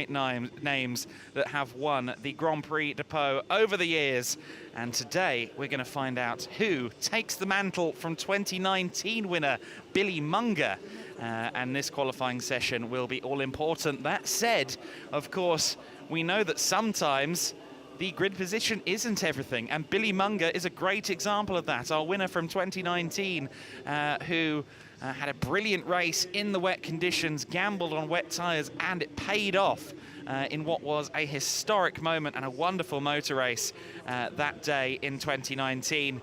names that have won the Grand Prix de Pau over the years, and today we're going to find out who takes the mantle from 2019 winner Billy Munger, and this qualifying session will be all important. That said, of course, we know that sometimes the grid position isn't everything, and Billy Munger is a great example of that. Our winner from 2019, who had a brilliant race in the wet conditions, gambled on wet tyres, and it paid off in what was a historic moment and a wonderful motor race that day in 2019.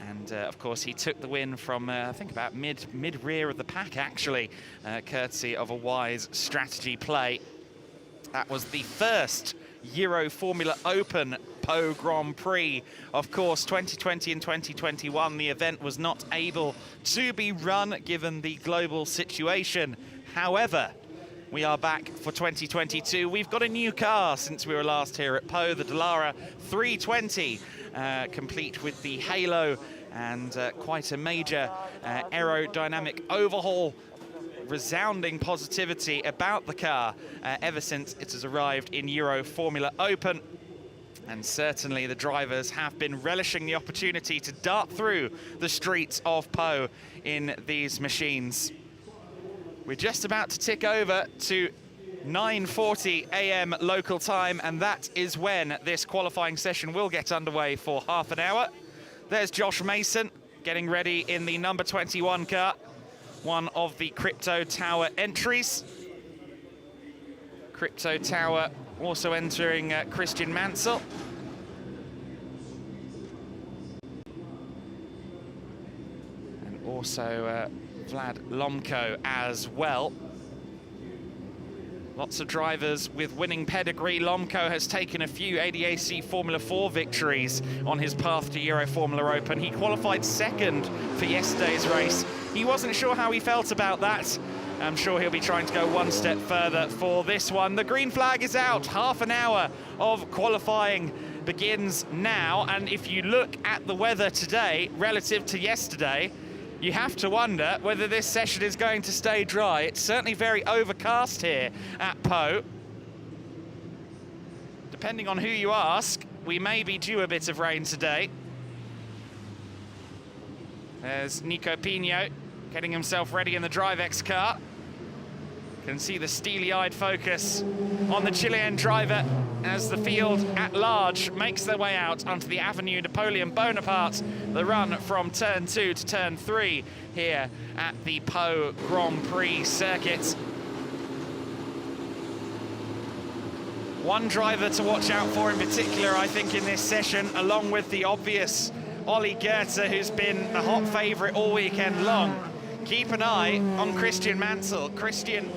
And of course, he took the win from, I think, about mid-rear of the pack, actually, courtesy of a wise strategy play. That was the first Euroformula Open Pau Grand Prix. Of course, 2020 and 2021, the event was not able to be run given the global situation. However, we are back for 2022. We've got a new car since we were last here at Pau, the Dallara 320, complete with the halo and quite a major aerodynamic overhaul. Resounding positivity about the car ever since it has arrived in Euroformula Open. And certainly the drivers have been relishing the opportunity to dart through the streets of Pau in these machines. We're just about to tick over to 9:40 a.m. local time, and that is when this qualifying session will get underway for half an hour. There's Josh Mason getting ready in the number 21 car, one of the Crypto Tower entries. Crypto Tower also entering Christian Mansell. And also Vlad Lomko as well. Lots of drivers with winning pedigree. Lomko has taken a few ADAC Formula 4 victories on his path to Euroformula Open. He qualified second for yesterday's race. He wasn't sure how he felt about that. I'm sure he'll be trying to go one step further for this one. The green flag is out. Half an hour of qualifying begins now. And if you look at the weather today relative to yesterday, you have to wonder whether this session is going to stay dry. It's certainly very overcast here at Pau. Depending on who you ask, we may be due a bit of rain today. There's Nico Pino getting himself ready in the DriveX car. Can see the steely-eyed focus on the Chilean driver as the field at large makes their way out onto the Avenue Napoleon Bonaparte, the run from turn 2 to turn 3 here at the Pau Grand Prix circuit. One driver to watch out for in particular, I think, in this session, along with the obvious Ollie Goethe, who's been the hot favourite all weekend long. Keep an eye on Christian Mansell. Christian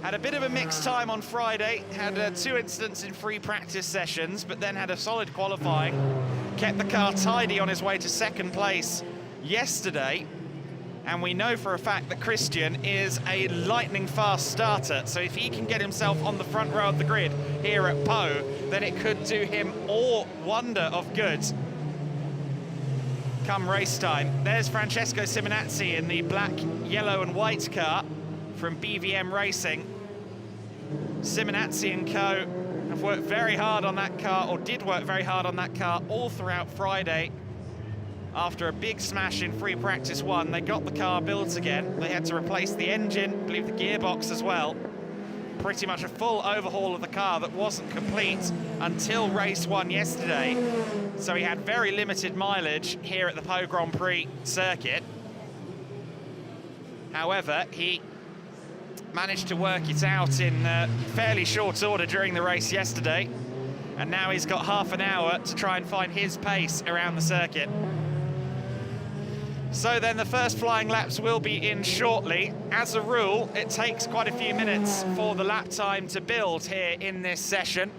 had a bit of a mixed time on Friday, had 2 incidents in free practice sessions, but then had a solid qualifying. Kept the car tidy on his way to second place yesterday. And we know for a fact that Christian is a lightning fast starter. So if he can get himself on the front row of the grid here at Pau, then it could do him all wonder of good come race time. There's Francesco Simenazi in the black, yellow and white car from BVM Racing. Simenazi and co have worked very hard on that car, or did work very hard on that car all throughout Friday. After a big smash in free practice 1, they got the car built again. They had to replace the engine, I believe the gearbox as well. Pretty much a full overhaul of the car that wasn't complete until race 1 yesterday. So he had very limited mileage here at the Pau Grand Prix circuit. However, he managed to work it out in fairly short order during the race yesterday. And now he's got half an hour to try and find his pace around the circuit. So then the first flying laps will be in shortly. As a rule, it takes quite a few minutes for the lap time to build here in this session.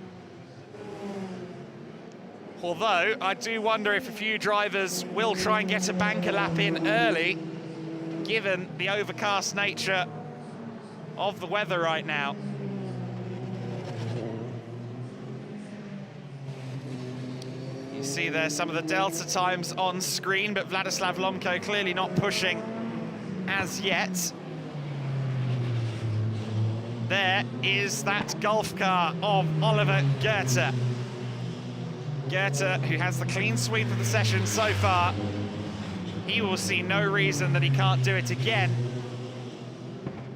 Although, I do wonder if a few drivers will try and get a banker lap in early, given the overcast nature of the weather right now. You see there some of the delta times on screen, but Vladislav Lomko clearly not pushing as yet. there is that golf car of Oliver Goethe. Goethe, who has the clean sweep of the session so far, he will see no reason that he can't do it again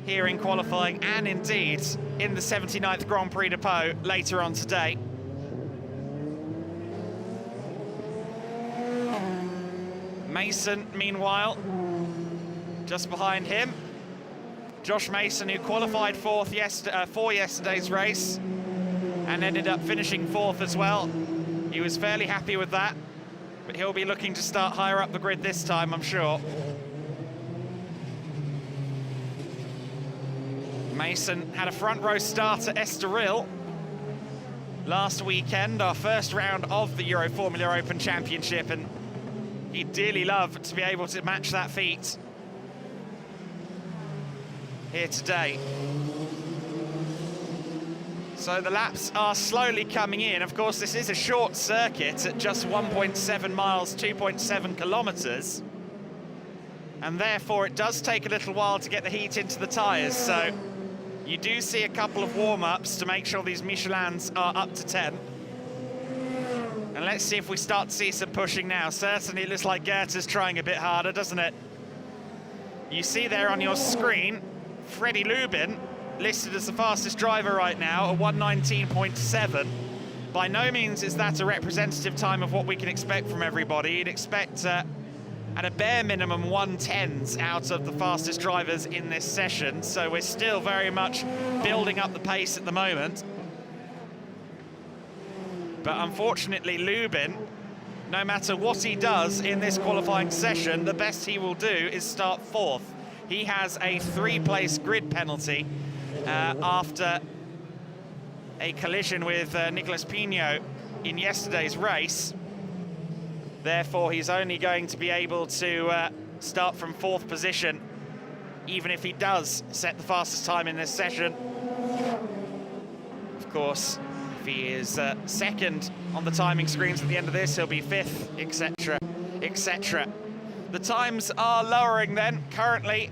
here in qualifying and indeed in the 79th Grand Prix de Pau later on today. Mason, meanwhile, just behind him. Josh Mason, who qualified for yesterday's race and ended up finishing fourth as well. He was fairly happy with that, but he'll be looking to start higher up the grid this time, I'm sure. Mason had a front row start at Estoril last weekend, our first round of the Euroformula Open Championship, and he'd dearly love to be able to match that feat here today. So the laps are slowly coming in. Of course, this is a short circuit at just 1.7 miles, 2.7 kilometers. And therefore, it does take a little while to get the heat into the tires. So you do see a couple of warm-ups to make sure these Michelins are up to 10. And let's see if we start to see some pushing now. Certainly, it looks like Goethe's trying a bit harder, doesn't it? You see there on your screen, Freddie Lubin, listed as the fastest driver right now, a 1:19.7. By no means is that a representative time of what we can expect from everybody. You'd expect at a bare minimum 1:10s out of the fastest drivers in this session, so we're still very much building up the pace at the moment. But unfortunately, Lubin, no matter what he does in this qualifying session, the best he will do is start fourth. He has a 3-place grid penalty after a collision with Nicolas Pino in yesterday's race. Therefore, he's only going to be able to start from fourth position, even if he does set the fastest time in this session. Of course, if he is second on the timing screens at the end of this, he'll be fifth, etc., etc. The times are lowering then. Currently,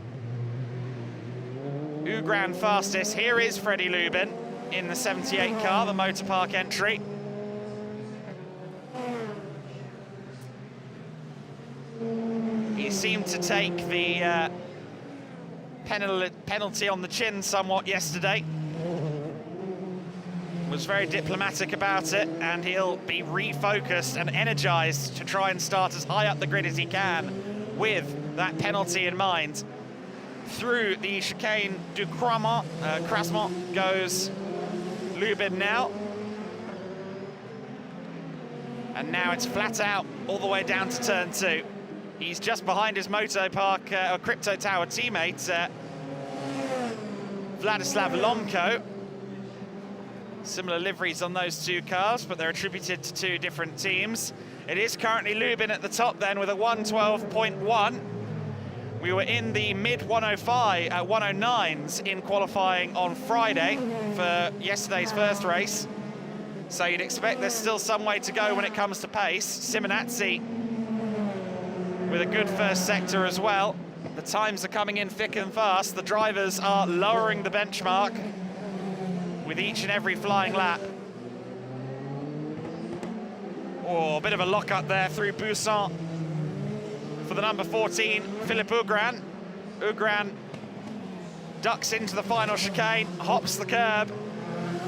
Ugran fastest. Here is Freddie Lubin in the 78 car, the Motor Park entry. He seemed to take the penalty on the chin somewhat yesterday. Was very diplomatic about it, and he'll be refocused and energized to try and start as high up the grid as he can with that penalty in mind. Through the chicane du Crasmont goes Lubin now. And now it's flat out all the way down to turn 2. He's just behind his Moto Park Crypto Tower teammate, Vladislav Lomko. Similar liveries on those two cars, but they're attributed to two different teams. It is currently Lubin at the top then with a 1:12.1. We were in the mid-105, 109s in qualifying on Friday for yesterday's first race. So you'd expect there's still some way to go when it comes to pace. Simenazi with a good first sector as well. The times are coming in thick and fast. The drivers are lowering the benchmark with each and every flying lap. Oh, a bit of a lock-up there through Buisson for the number 14, Philippe Ugran. Ugran ducks into the final chicane, hops the curb,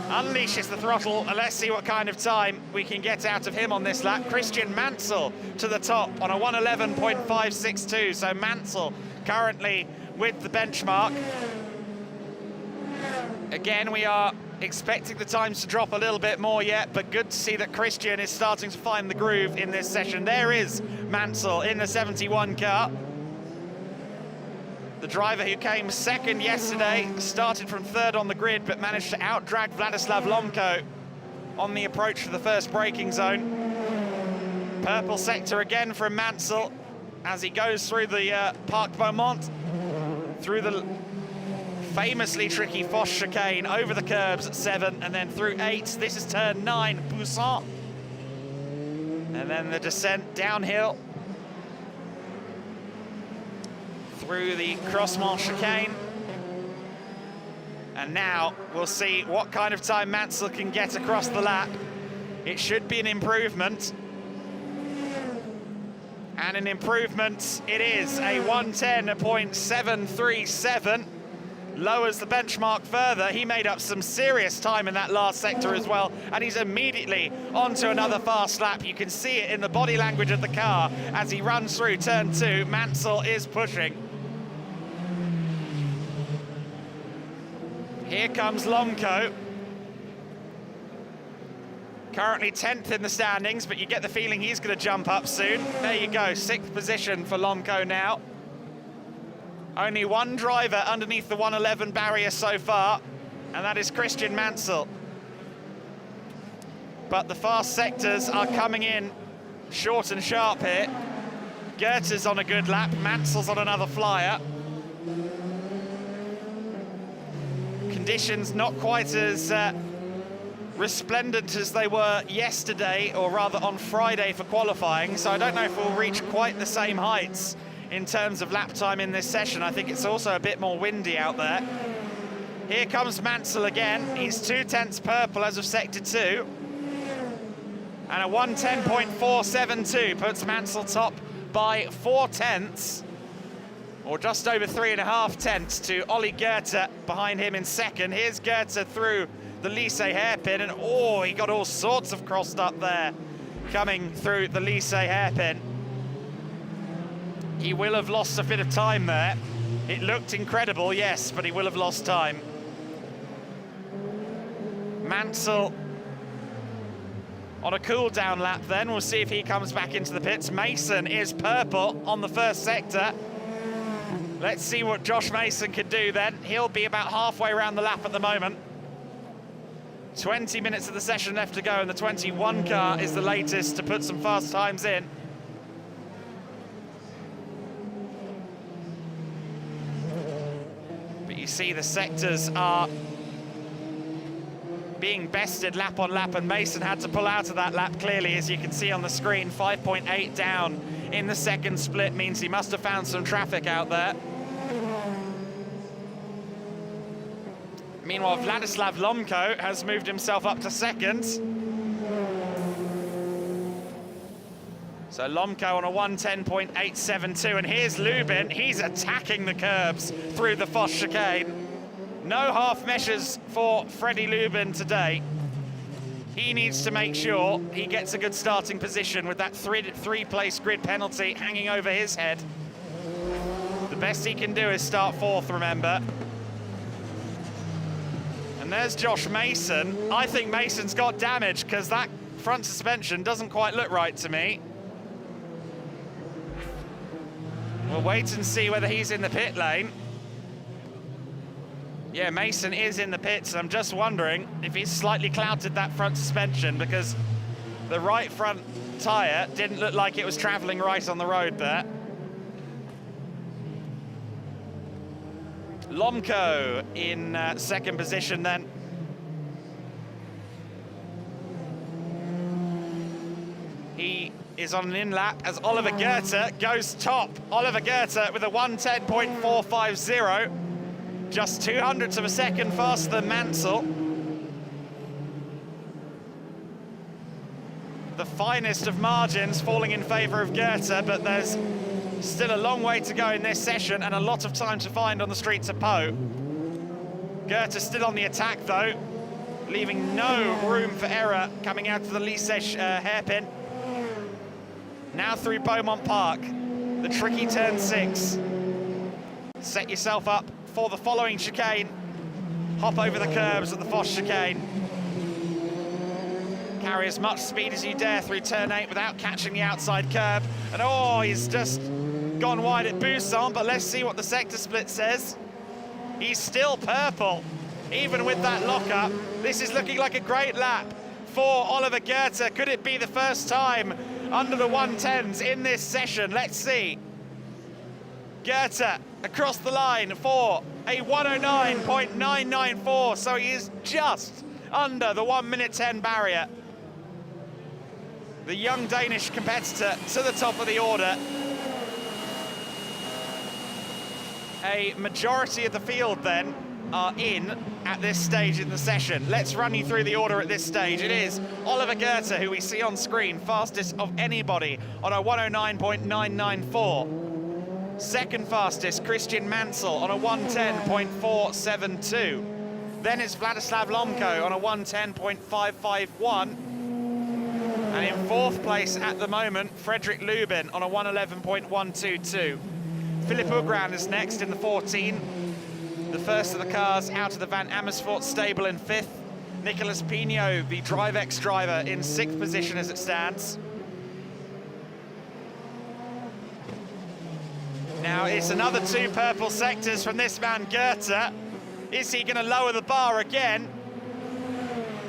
unleashes the throttle, and let's see what kind of time we can get out of him on this lap. Christian Mansell to the top on a 1:11.562, so Mansell currently with the benchmark. Again, we are expecting the times to drop a little bit more yet, but good to see that Christian is starting to find the groove in this session. There is Mansell in the 71 car. The driver who came second yesterday started from third on the grid, but managed to outdrag Vladislav Lomko on the approach to the first braking zone. Purple sector again from Mansell as he goes through the Parc Beaumont, through the famously tricky Foch chicane, over the curbs at 7, and then through 8. This is turn 9, Buisson. And then the descent downhill through the Crossmont chicane. And now we'll see what kind of time Mansell can get across the lap. It should be an improvement. And an improvement it is, a 1:10.737. Lowers the benchmark further. He made up some serious time in that last sector as well, and he's immediately onto another fast lap. You can see it in the body language of the car as he runs through turn 2. Mansell is pushing. Here comes Lomco. Currently 10th in the standings, but you get the feeling he's going to jump up soon. There you go, 6th position for Lomco now. Only one driver underneath the 1:11 barrier so far, and that is Christian Mansell. But the fast sectors are coming in short and sharp here. Goethe's on a good lap, Mansell's on another flyer. Conditions not quite as resplendent as they were yesterday, or rather on Friday for qualifying, so I don't know if we'll reach quite the same heights in terms of lap time in this session. I think it's also a bit more windy out there. Here comes Mansell again. He's 0.2 purple as of sector 2. And a 1:10.472 puts Mansell top by 0.4, or just over 3.5 tenths, to Ollie Goethe behind him in second. Here's Goethe through the Lycée hairpin, and oh, he got all sorts of crossed up there coming through the Lycée hairpin. He will have lost a bit of time there. It looked incredible, yes, but he will have lost time. Mansell on a cool-down lap then. We'll see if he comes back into the pits. Mason is purple on the first sector. Let's see what Josh Mason can do then. He'll be about halfway around the lap at the moment. 20 minutes of the session left to go, and the 21 car is the latest to put some fast times in. But you see the sectors are being bested lap on lap, and Mason had to pull out of that lap clearly, as you can see on the screen. 5.8 down in the second split means he must have found some traffic out there. Meanwhile, Vladislav Lomco has moved himself up to second. So Lomco on a 1:10.872, and here's Lubin. He's attacking the curbs through the Foss chicane. No half measures for Freddie Lubin today. He needs to make sure he gets a good starting position with that three-place grid penalty hanging over his head. The best he can do is start 4th, remember. And there's Josh Mason. I think Mason's got damage, because that front suspension doesn't quite look right to me. We'll wait and see whether he's in the pit lane. Yeah, Mason is in the pits. I'm just wondering if he's slightly clouted that front suspension, because the right front tyre didn't look like it was travelling right on the road there. Lomco in second position then. He is on an in-lap as Oliver Goethe goes top. Oliver Goethe with a 1:10.450. Just 0.02 of a second faster than Mansell. The finest of margins falling in favour of Goethe, but there's still a long way to go in this session and a lot of time to find on the streets of Pau. Goethe still on the attack though, leaving no room for error coming out to the Lycée hairpin. Now through Beaumont Park, the tricky turn 6. Set yourself up for the following chicane. Hop over the curbs at the Foss chicane. Carry as much speed as you dare through turn 8 without catching the outside curb. And oh, he's just gone wide at Buisson, but let's see what the sector split says. He's still purple, even with that lockup. This is looking like a great lap for Oliver Goethe. Could it be the first time under the 110s in this session? Let's see. Goethe across the line for a 1:09.994, so he is just under the 1:10 barrier. The young Danish competitor to the top of the order. A majority of the field then are in at this stage in the session. Let's run you through the order at this stage. It is Oliver Goethe, who we see on screen, fastest of anybody on a 109.994. Second fastest, Christian Mansell on a 110.472. Then it's Vladislav Lomko on a 110.551. And in fourth place at the moment, Freddie Lubin on a 111.122. Philip Ugran is next in the 14. The first of the cars out of the Van Amersfoort stable in fifth. Nicolas Pino, the Drivex driver, in sixth position as it stands. Now it's another two purple sectors from this man, Goethe. Is he going to lower the bar again?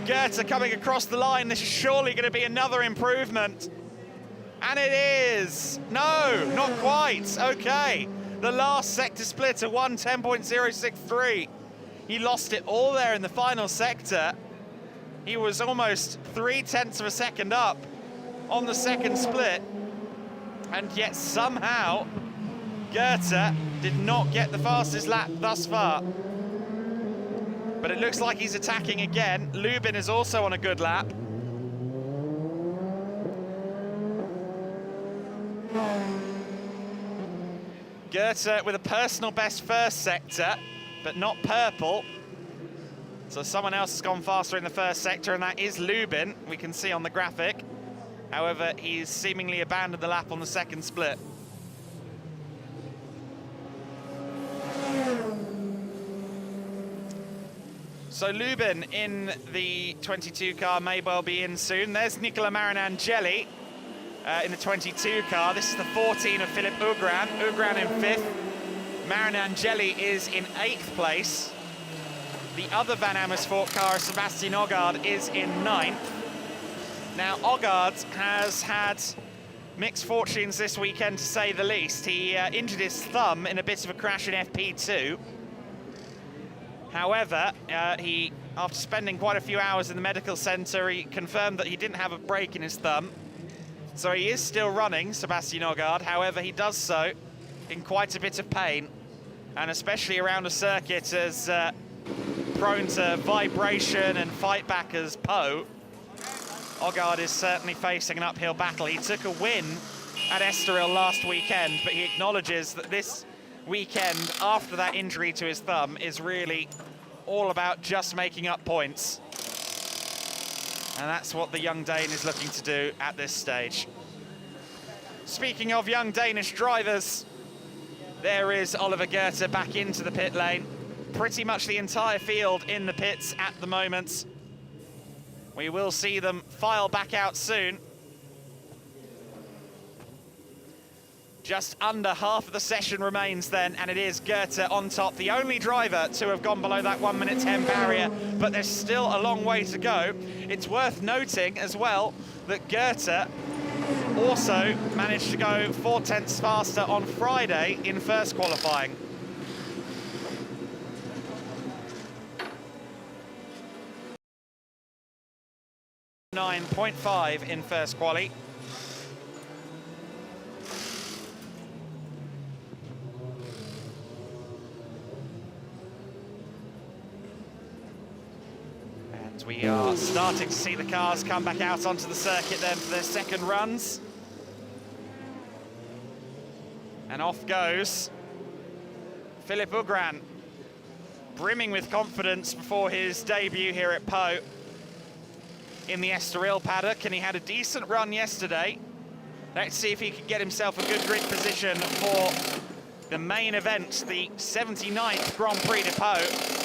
Goethe coming across the line. This is surely going to be another improvement. And it is. No, not quite. Okay. The last sector split at 110.063. He lost it all there in the final sector. He was almost 0.3 of a second up on the second split. And yet somehow Goethe did not get the fastest lap thus far. But it looks like he's attacking again. Lubin is also on a good lap. Goethe with a personal best first sector, but not purple. So someone else has gone faster in the first sector, and that is Lubin, we can see on the graphic. However, he's seemingly abandoned the lap on the second split. So Lubin in the 22 car may well be in soon. There's Nicola Marinangeli in the 22 car. This is the 14 of Philip Ugran. Ugran in fifth. Marinangeli is in eighth place. The other Van Amersfoort car, Sebastian Ogard, is in ninth. Now, Ogard has had mixed fortunes this weekend, to say the least. He injured his thumb in a bit of a crash in FP2. However, he, after spending quite a few hours in the medical centre, he confirmed that he didn't have a break in his thumb. So he is still running, Sebastian Ogard. However, he does so in quite a bit of pain, and especially around a circuit as prone to vibration and fight back as Po. Ogard is certainly facing an uphill battle. He took a win at Estoril last weekend, but he acknowledges that this weekend, after that injury to his thumb, is really all about just making up points. And that's what the young Dane is looking to do at this stage. Speaking of young Danish drivers, there is Oliver Goethe back into the pit lane. Pretty much the entire field in the pits at the moment. We will see them file back out soon. Just under half of the session remains then, and it is Goethe on top, the only driver to have gone below that 1:10 barrier, but there's still a long way to go. It's worth noting as well that Goethe also managed to go 0.4 faster on Friday in first qualifying. .5 in first quali. And we are starting to see the cars come back out onto the circuit then for their second runs. And off goes Philip Ugran, brimming with confidence before his debut here at Po in the Estoril paddock, and he had a decent run yesterday. Let's see if he can get himself a good grid position for the main event, the 79th Grand Prix de Po,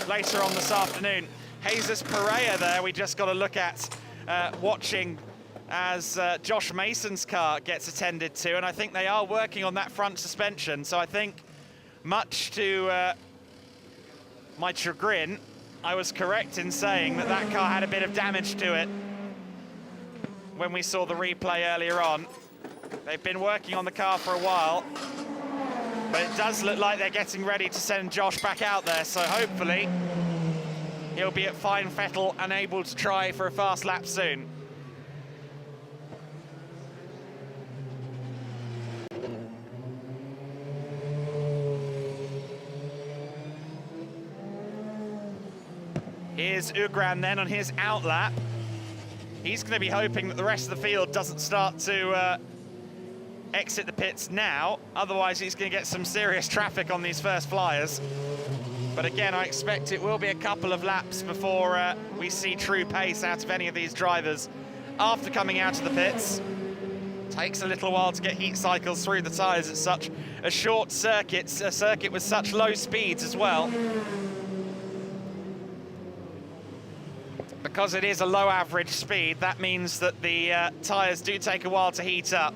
later on this afternoon. Jesus Pereira there, we just got to look at watching as Josh Mason's car gets attended to, and I think they are working on that front suspension, so I think, much to my chagrin, I was correct in saying that that car had a bit of damage to it when we saw the replay earlier on. They've been working on the car for a while, but it does look like they're getting ready to send Josh back out there, so hopefully he'll be at fine fettle and able to try for a fast lap soon. is Ugran then on his outlap. He's going to be hoping that the rest of the field doesn't start to exit the pits now. Otherwise, he's going to get some serious traffic on these first flyers. But again, I expect it will be a couple of laps before we see true pace out of any of these drivers after coming out of the pits. Takes a little while to get heat cycles through the tyres at such a short circuit, a circuit with such low speeds as well. Because it is a low average speed, that means that the tyres do take a while to heat up.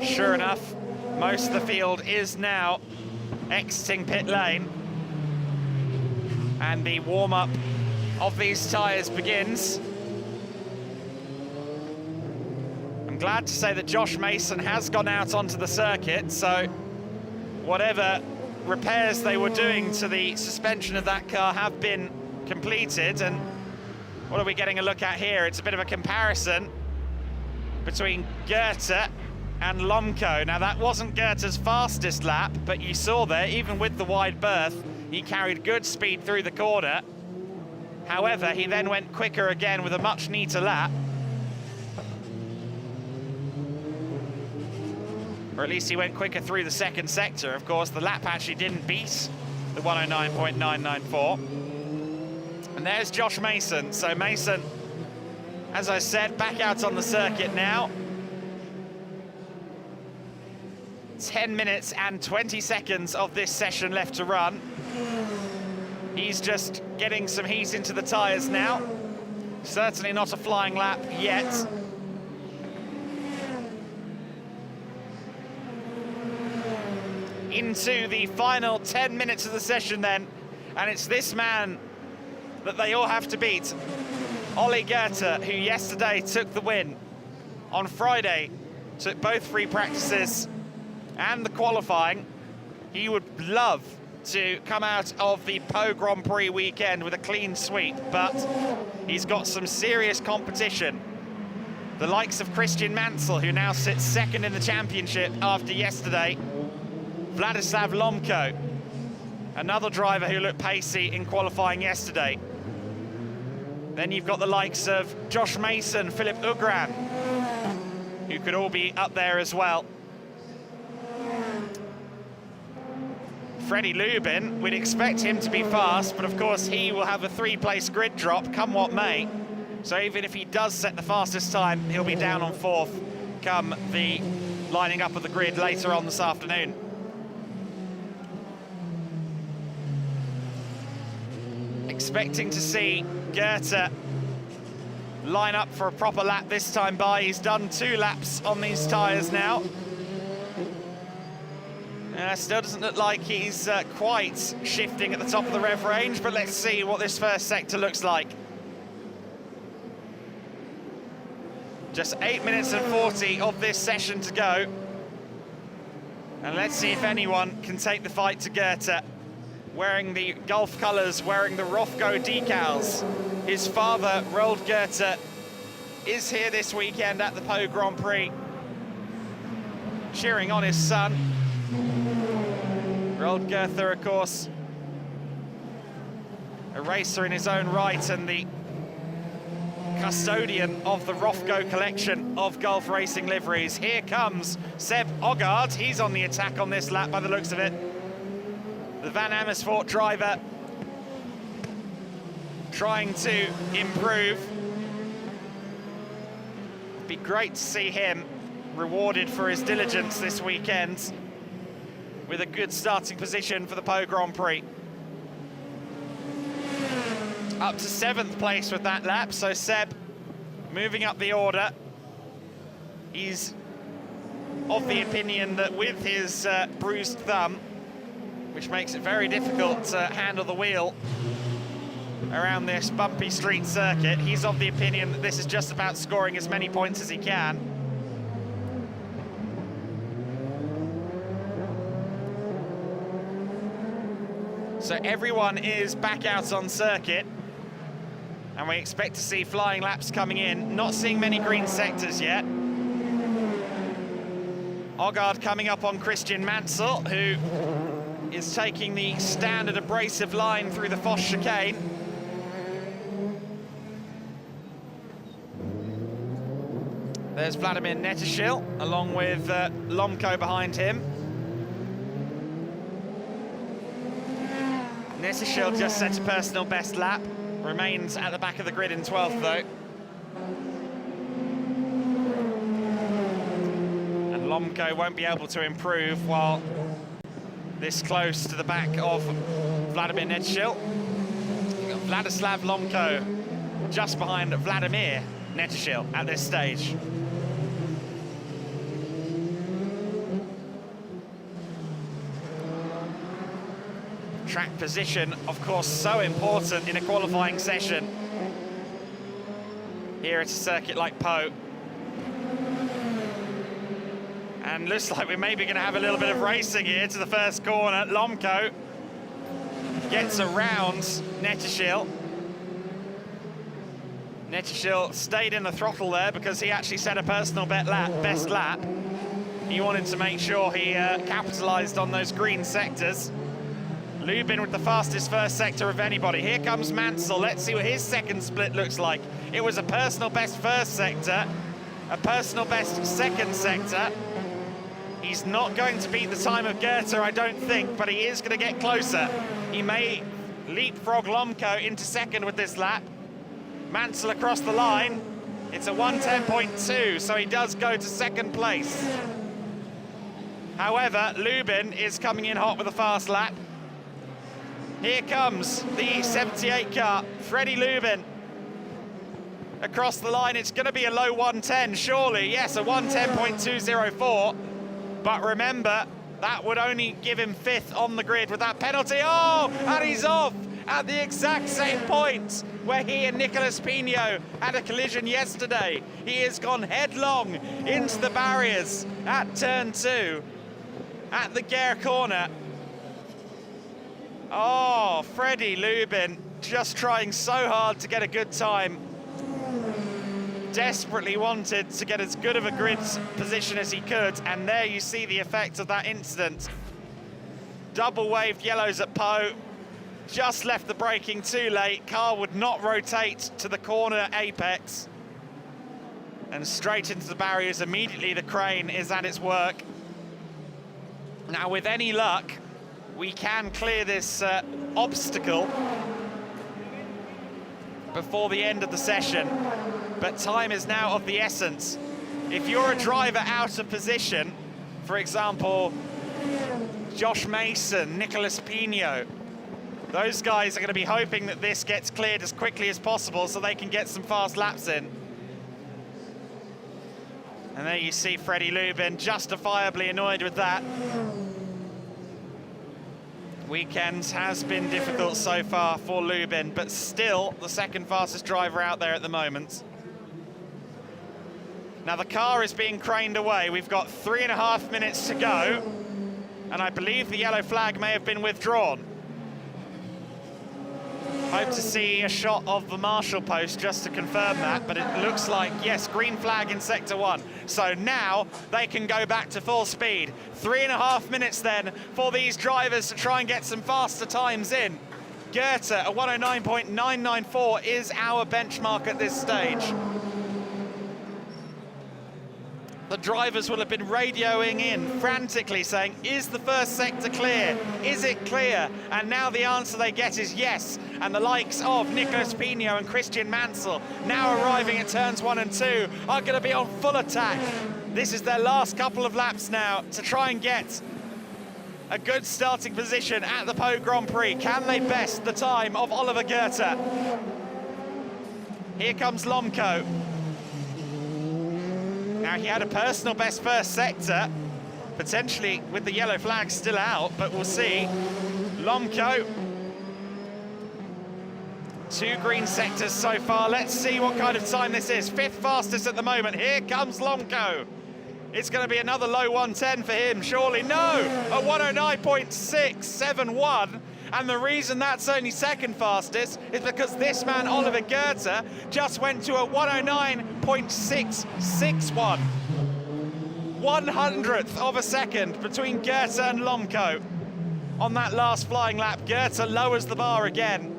Sure enough, most of the field is now exiting pit lane. And the warm-up of these tyres begins. I'm glad to say that Josh Mason has gone out onto the circuit, so whatever repairs they were doing to the suspension of that car have been completed. And what are we getting a look at here? It's a bit of a comparison between Goethe and Lomco. Now, that wasn't Goethe's fastest lap, but you saw there, even with the wide berth, he carried good speed through the corner. However, he then went quicker again with a much neater lap. Or at least he went quicker through the second sector. Of course, the lap actually didn't beat the 109.994. And there's Josh Mason. So Mason, as I said, back out on the circuit now. 10 minutes and 20 seconds of this session left to run. He's just getting some heat into the tyres now. Certainly not a flying lap yet. Into the final 10 minutes of the session then, and it's this man that they all have to beat. Ollie Goethe, who yesterday took the win. On Friday, took both free practices and the qualifying. He would love to come out of the Pau Grand Prix weekend with a clean sweep, but he's got some serious competition. The likes of Christian Mansell, who now sits second in the championship after yesterday. Vladislav Lomco, another driver who looked pacey in qualifying yesterday. Then you've got the likes of Josh Mason, Philip Ugran, who could all be up there as well. Freddie Lubin, we'd expect him to be fast, but of course he will have a 3-place grid drop, come what may. So even if he does set the fastest time, he'll be down on 4th come the lining up of the grid later on this afternoon. Expecting to see Goethe line up for a proper lap this time by. He's done 2 laps on these tyres now. Still doesn't look like he's quite shifting at the top of the rev range, but let's see what this first sector looks like. Just 8 minutes and 40 of this session to go. And let's see if anyone can take the fight to Goethe. Wearing the Gulf colours, wearing the Rofco decals. His father, Roald Goethe, is here this weekend at the Pau Grand Prix, cheering on his son. Roald Goethe, of course, a racer in his own right and the custodian of the Rofco collection of Gulf racing liveries. Here comes Seb Ogard. He's on the attack on this lap by the looks of it. The Van Amersfoort driver trying to improve. It'd be great to see him rewarded for his diligence this weekend with a good starting position for the Pau Grand Prix. Up to 7th place with that lap, so Seb moving up the order. He's of the opinion that with his bruised thumb, which makes it very difficult to handle the wheel around this bumpy street circuit, he's of the opinion that this is just about scoring as many points as he can. So everyone is back out on circuit, and we expect to see flying laps coming in. Not seeing many green sectors yet. Ogard coming up on Christian Mansell, who is taking the standard abrasive line through the Foss chicane. There's Vladimir Netishil, along with Lomko behind him. Netishil just set a personal best lap, remains at the back of the grid in 12th though. And Lomko won't be able to improve while this close to the back of Vladimir Netishil. You've got Vladislav Lomko just behind Vladimir Netishil at this stage. Track position, of course, so important in a qualifying session here at a circuit like Po. And looks like we're maybe going to have a little bit of racing here to the first corner. Lomko gets around Netishil. Netishil stayed in the throttle there because he actually set a personal best lap. He wanted to make sure he capitalised on those green sectors. Lubin with the fastest first sector of anybody. Here comes Mansell. Let's see what his second split looks like. It was a personal best first sector, a personal best second sector. He's not going to beat the time of Goethe, I don't think, but he is going to get closer. He may leapfrog Lomko into second with this lap. Mansell across the line. It's a 1:10.2, so he does go to second place. However, Lubin is coming in hot with a fast lap. Here comes the 78 car, Freddie Lubin. Across the line, it's going to be a low 1:10, surely. Yes, a 1:10.204. But remember, that would only give him 5th on the grid with that penalty. Oh, and he's off at the exact same point where he and Nicolas Pino had a collision yesterday. He has gone headlong into the barriers at turn 2 at the Gare corner. Oh, Freddie Lubin just trying so hard to get a good time. Desperately wanted to get as good of a grid position as he could, and there you see the effect of that incident. Double waved yellows at Po, just left the braking too late. Car would not rotate to the corner apex, and straight into the barriers. Immediately the crane is at its work. Now, with any luck, we can clear this obstacle before the end of the session, but time is now of the essence. If you're a driver out of position, for example, Josh Mason, Nicolas Pino, those guys are going to be hoping that this gets cleared as quickly as possible so they can get some fast laps in. And there you see Freddie Lubin justifiably annoyed with that. Weekend has been difficult so far for Lubin, but still the second fastest driver out there at the moment. Now the car is being craned away. We've got 3.5 minutes to go, and I believe the yellow flag may have been withdrawn. Hope to see a shot of the marshal post just to confirm that, but it looks like, yes, green flag in sector 1. So now they can go back to full speed. 3.5 minutes then for these drivers to try and get some faster times in. Goethe, a 109.994 is our benchmark at this stage. The drivers will have been radioing in frantically saying, is the first sector clear? Is it clear? And now the answer they get is yes. And the likes of Nicolas Pino and Christian Mansell, now arriving at turns 1 and 2, are going to be on full attack. This is their last couple of laps now to try and get a good starting position at the Po Grand Prix. Can they best the time of Oliver Goethe? Here comes Lomko. Now, he had a personal best first sector, potentially with the yellow flag still out, but we'll see. Lomko, 2 green sectors so far. Let's see what kind of time this is. 5th fastest at the moment. Here comes Lomko. It's going to be another low 110 for him, surely. No, a 109.671. And the reason that's only second fastest is because this man, Oliver Goethe, just went to a 109.661. 1/100th of a second between Goethe and Lomko. On that last flying lap, Goethe lowers the bar again.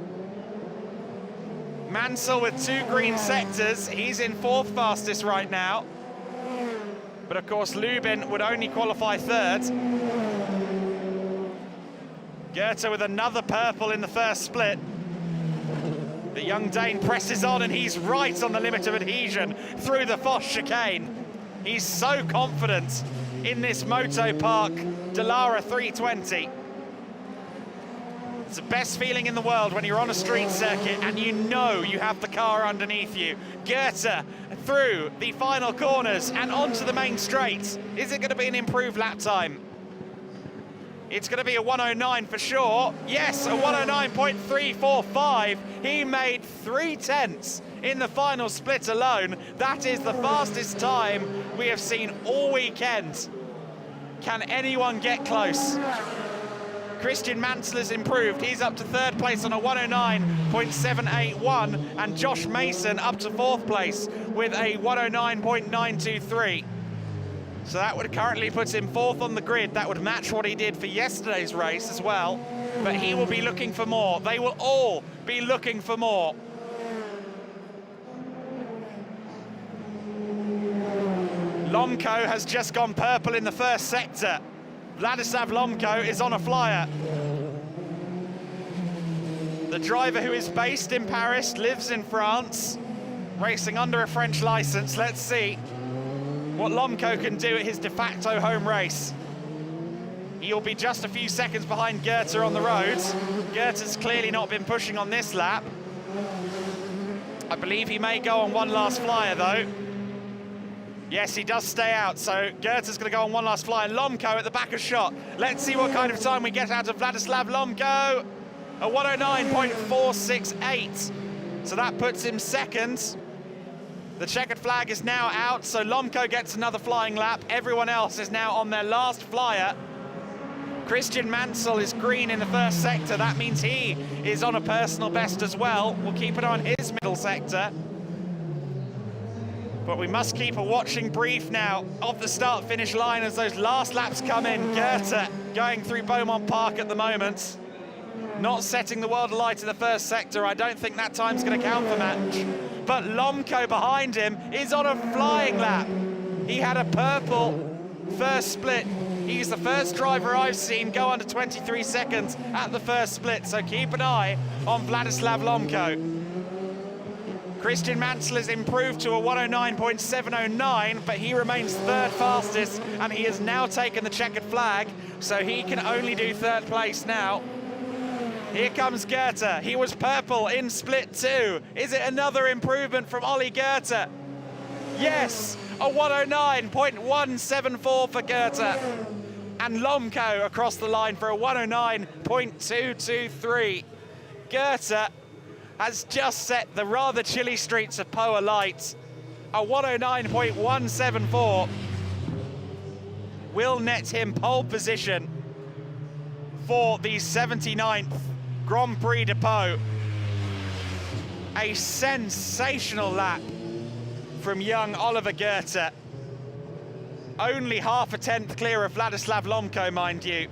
Mansell with 2 green sectors, he's in 4th fastest right now. But of course Lubin would only qualify 3rd. Goethe with another purple in the first split. The young Dane presses on and he's right on the limit of adhesion through the Foss chicane. He's so confident in this Moto Park Dallara 320. It's the best feeling in the world when you're on a street circuit and you know you have the car underneath you. Goethe through the final corners and onto the main straight. Is it going to be an improved lap time? It's going to be a 109 for sure. Yes, a 109.345. He made 3/10 in the final split alone. That is the fastest time we have seen all weekend. Can anyone get close? Christian Mansell has improved. He's up to 3rd place on a 109.781, and Josh Mason up to 4th place with a 109.923. So that would currently put him 4th on the grid. That would match what he did for yesterday's race as well. But he will be looking for more. They will all be looking for more. Lomko has just gone purple in the first sector. Vladislav Lomko is on a flyer. The driver, who is based in Paris, lives in France, racing under a French license. Let's see what Lomko can do at his de facto home race. He'll be just a few seconds behind Goethe on the roads. Goethe's clearly not been pushing on this lap. I believe he may go on one last flyer though. Yes, he does stay out, so Goethe's going to go on one last flyer. Lomko at the back of shot. Let's see what kind of time we get out of Vladislav Lomko. A 109.468. So that puts him 2nd. The checkered flag is now out, so Lomko gets another flying lap. Everyone else is now on their last flyer. Christian Mansell is green in the first sector. That means he is on a personal best as well. We'll keep an eye on his middle sector. But we must keep a watching brief now of the start-finish line as those last laps come in. Goethe going through Beaumont Park at the moment. Not setting the world alight in the first sector. I don't think that time's going to count for much. But Lomko behind him is on a flying lap. He had a purple first split. He's the first driver I've seen go under 23 seconds at the first split. So keep an eye on Vladislav Lomko. Christian Mansell has improved to a 109.709, but he remains 3rd fastest, and he has now taken the checkered flag, so he can only do 3rd place now. Here comes Goethe. He was purple in split 2. Is it another improvement from Ollie Goethe? Yes, a 109.174 for Goethe. And Lomko across the line for a 109.223. Goethe has just set the rather chilly streets of Po alight. A 109.174 will net him pole position for the 79th Grand Prix de Po. A sensational lap from young Oliver Goethe. Only half a tenth clear of Vladislav Lomko, mind you.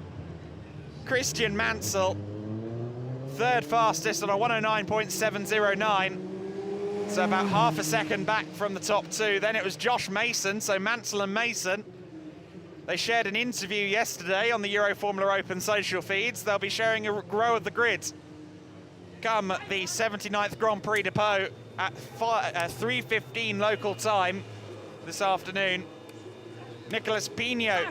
Christian Mansell, 3rd fastest on a 109.709. So about half a second back from the top 2. Then it was Josh Mason, so Mansell and Mason. They shared an interview yesterday on the Euroformula Open social feeds. They'll be sharing a row of the grid come the 79th Grand Prix de Po at 3:15 local time this afternoon. Nicolas Pino,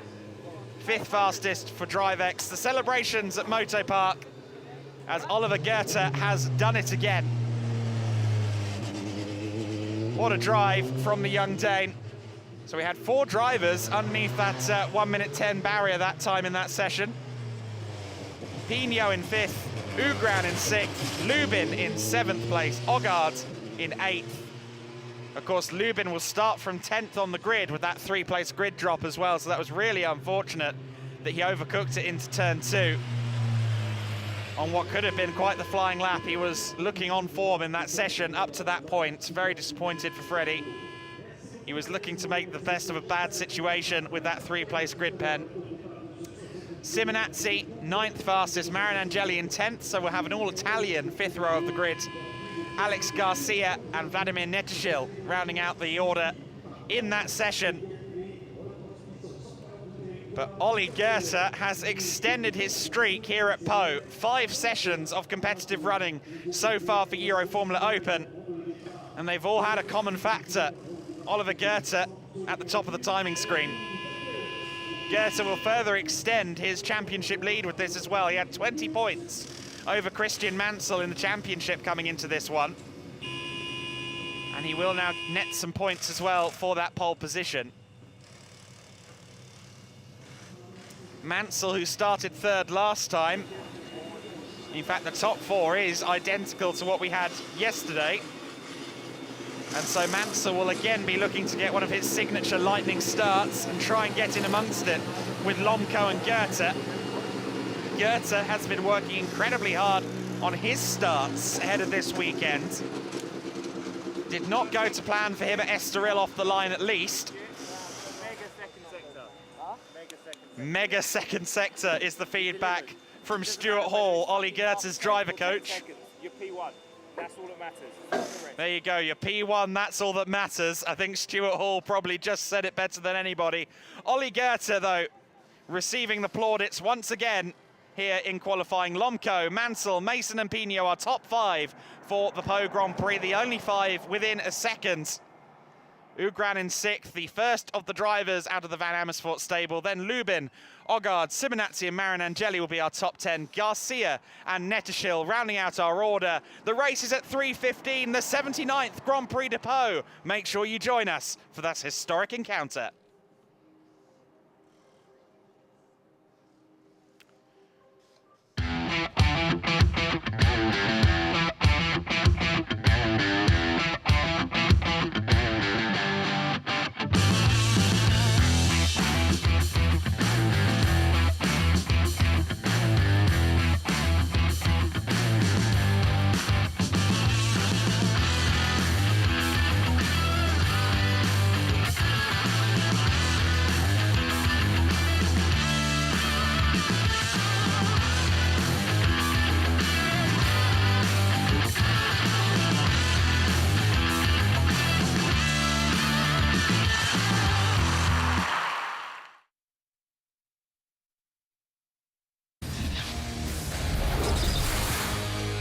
5th fastest for DriveX. The celebrations at Moto Park as Oliver Goethe has done it again. What a drive from the young Dane. So we had 4 drivers underneath that 1:10 barrier that time in that session. Pino in 5th, Ugran in 6th, Lubin in 7th place, Ogard in 8th. Of course, Lubin will start from 10th on the grid with that 3-place grid drop as well, so that was really unfortunate that he overcooked it into turn 2. On what could have been quite the flying lap. He was looking on form in that session up to that point. Very disappointed for Freddie. He was looking to make the best of a bad situation with that 3-place grid pen. Simenazi, 9th fastest, Marinangeli in 10th, so we'll have an all-Italian 5th row of the grid. Alex Garcia and Vladimir Netishil rounding out the order in that session. But Ollie Goethe has extended his streak here at Po. 5 sessions of competitive running so far for Euroformula Open. And they've all had a common factor. Oliver Goethe at the top of the timing screen. Goethe will further extend his championship lead with this as well. He had 20 points over Christian Mansell in the championship coming into this one. And he will now net some points as well for that pole position. Mansell, who started 3rd last time. In fact, the top 4 is identical to what we had yesterday. And so Mansell will again be looking to get one of his signature lightning starts and try and get in amongst it with Lomko and Goethe. Goethe has been working incredibly hard on his starts ahead of this weekend. Did not go to plan for him at Estoril off the line at least. Mega second sector is the feedback from Stuart Hall, Ollie Goethe's driver coach. Your P1, that's all that matters. There you go, your P1, that's all that matters. I think Stuart Hall probably just said it better than anybody. Ollie Goethe, though, receiving the plaudits once again here in qualifying. Lomko, Mansell, Mason and Pino are top 5 for the Po Grand Prix, the only 5 within a second. Ugran in 6th, the first of the drivers out of the Van Amersfoort stable. Then Lubin, Ogard, Simenazi and Marinangeli will be our top 10. Garcia and Netishil rounding out our order. The race is at 3:15, the 79th Grand Prix de Po. Make sure you join us for that historic encounter.